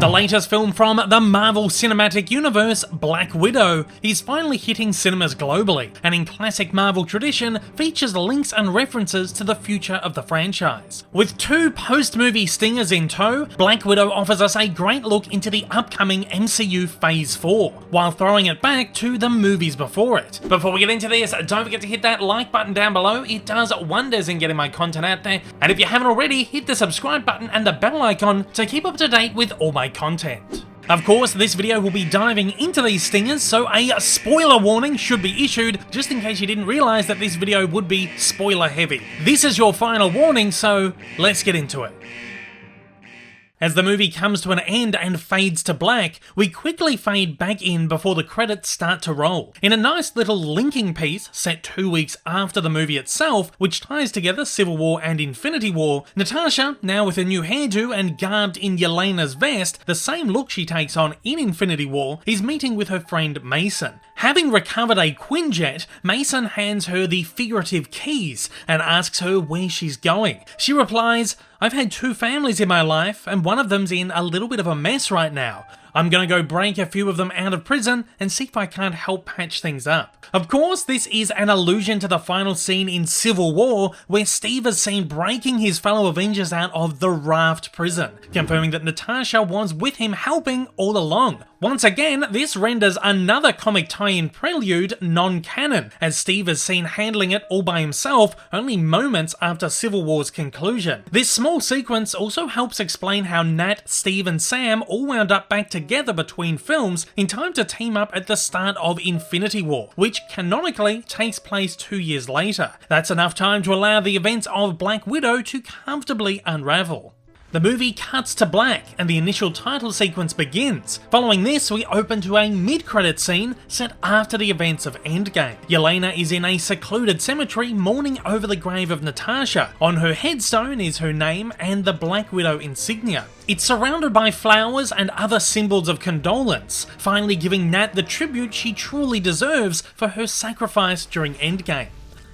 The latest film from the Marvel Cinematic Universe, Black Widow, is finally hitting cinemas globally, and in classic Marvel tradition, features links and references to the future of the franchise. With 2 post-movie stingers in tow, Black Widow offers us a great look into the upcoming MCU Phase 4, while throwing it back to the movies before it. Before we get into this, don't forget to hit that like button down below, it does wonders in getting my content out there, and if you haven't already, hit the subscribe button and the bell icon to keep up to date with all my content. Of course, this video will be diving into these stingers, so a spoiler warning should be issued, just in case you didn't realise that this video would be spoiler heavy. This is your final warning, so let's get into it. As the movie comes to an end and fades to black, we quickly fade back in before the credits start to roll. In a nice little linking piece set 2 weeks after the movie itself, which ties together Civil War and Infinity War, Natasha, now with a new hairdo and garbed in Yelena's vest, the same look she takes on in Infinity War, is meeting with her friend Mason. Having recovered a Quinjet, Mason hands her the figurative keys and asks her where she's going. She replies, "I've had 2 families in my life, and one of them's in a little bit of a mess right now. I'm gonna go break a few of them out of prison and see if I can't help patch things up." Of course, this is an allusion to the final scene in Civil War, where Steve is seen breaking his fellow Avengers out of the Raft prison, confirming that Natasha was with him helping all along. Once again, this renders another comic tie-in prelude non-canon, as Steve is seen handling it all by himself only moments after Civil War's conclusion. This small sequence also helps explain how Nat, Steve and Sam all wound up back together between films in time to team up at the start of Infinity War, which canonically takes place 2 years later. That's enough time to allow the events of Black Widow to comfortably unravel. The movie cuts to black and the initial title sequence begins. Following this, we open to a mid-credit scene set after the events of Endgame. Yelena is in a secluded cemetery mourning over the grave of Natasha. On her headstone is her name and the Black Widow insignia. It's surrounded by flowers and other symbols of condolence, finally giving Nat the tribute she truly deserves for her sacrifice during Endgame.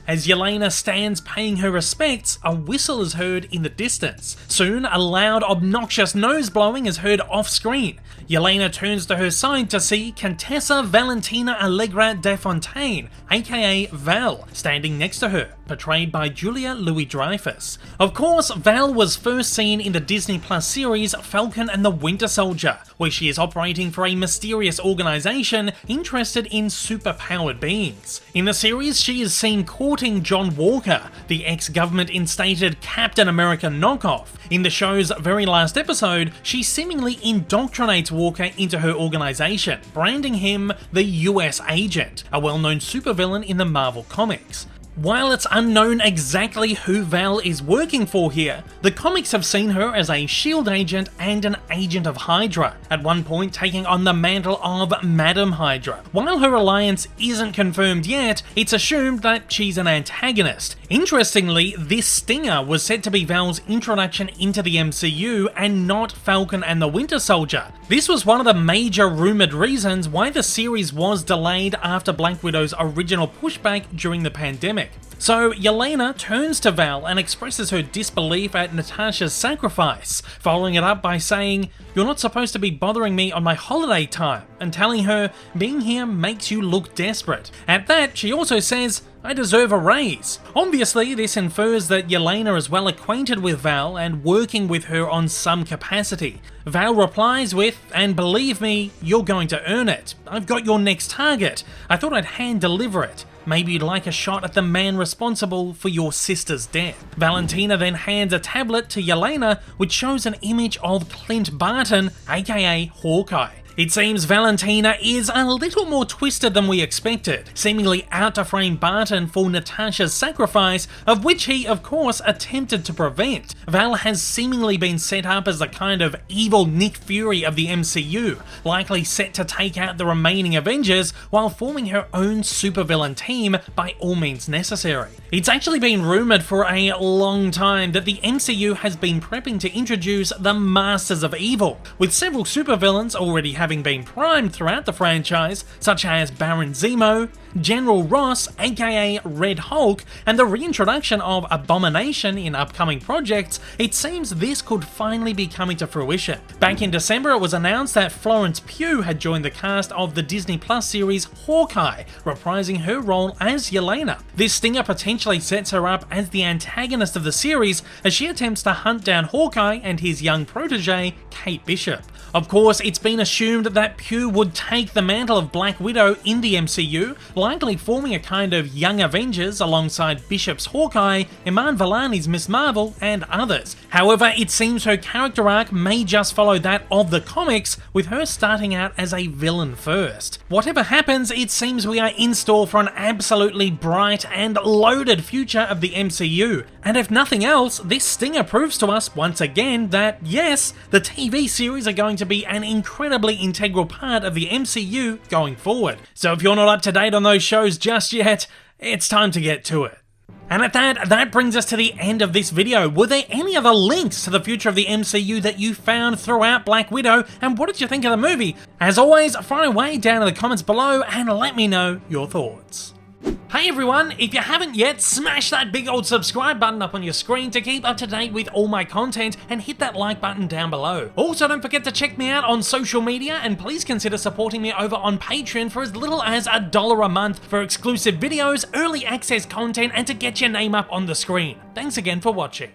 As Yelena stands paying her respects, a whistle is heard in the distance. Soon, a loud, obnoxious nose blowing is heard off-screen. Yelena turns to her side to see Contessa Valentina Allegra de Fontaine, aka Val, standing next to her, portrayed by Julia Louis-Dreyfus. Of course, Val was first seen in the Disney Plus series Falcon and the Winter Soldier, where she is operating for a mysterious organisation interested in superpowered beings. In the series, she is seen courting John Walker, the ex-government instated Captain America knockoff. In the show's very last episode, she seemingly indoctrinates Walker into her organisation, branding him the US Agent, a well-known supervillain in the Marvel Comics. While it's unknown exactly who Val is working for here, the comics have seen her as a SHIELD agent and an agent of Hydra, at one point taking on the mantle of Madam Hydra. While her alliance isn't confirmed yet, it's assumed that she's an antagonist. Interestingly, this stinger was said to be Val's introduction into the MCU and not Falcon and the Winter Soldier. This was one of the major rumoured reasons why the series was delayed after Black Widow's original pushback during the pandemic. So Yelena turns to Val and expresses her disbelief at Natasha's sacrifice, following it up by saying, "You're not supposed to be bothering me on my holiday time," and telling her, "Being here makes you look desperate." At that, she also says, "I deserve a raise." Obviously, this infers that Yelena is well acquainted with Val and working with her on some capacity. Val replies with, "And believe me, you're going to earn it. I've got your next target. I thought I'd hand deliver it. Maybe you'd like a shot at the man responsible for your sister's death." Valentina then hands a tablet to Yelena, which shows an image of Clint Barton, aka Hawkeye. It seems Valentina is a little more twisted than we expected, seemingly out to frame Barton for Natasha's sacrifice, of which he, of course, attempted to prevent. Val has seemingly been set up as the kind of evil Nick Fury of the MCU, likely set to take out the remaining Avengers while forming her own supervillain team by all means necessary. It's actually been rumoured for a long time that the MCU has been prepping to introduce the Masters of Evil, with several supervillains already having having been primed throughout the franchise, such as Baron Zemo, General Ross aka Red Hulk, and the reintroduction of Abomination in upcoming projects, it seems this could finally be coming to fruition. Back in December it was announced that Florence Pugh had joined the cast of the Disney Plus series Hawkeye, reprising her role as Yelena. This stinger potentially sets her up as the antagonist of the series as she attempts to hunt down Hawkeye and his young protege, Kate Bishop. Of course, it's been assumed that Pugh would take the mantle of Black Widow in the MCU, likely forming a kind of Young Avengers alongside Bishop's Hawkeye, Iman Vellani's Miss Marvel, and others. However, it seems her character arc may just follow that of the comics, with her starting out as a villain first. Whatever happens, it seems we are in store for an absolutely bright and loaded future of the MCU. And if nothing else, this stinger proves to us once again that yes, the TV series are going to be an incredibly integral part of the MCU going forward. So if you're not up to date on those shows just yet, it's time to get to it. And at that brings us to the end of this video. Were there any other links to the future of the MCU that you found throughout Black Widow, and what did you think of the movie? As always, fire away down in the comments below and let me know your thoughts. Hey everyone, if you haven't yet, smash that big old subscribe button up on your screen to keep up to date with all my content, and hit that like button down below. Also, don't forget to check me out on social media, and please consider supporting me over on Patreon for as little as $1 a month for exclusive videos, early access content, and to get your name up on the screen. Thanks again for watching.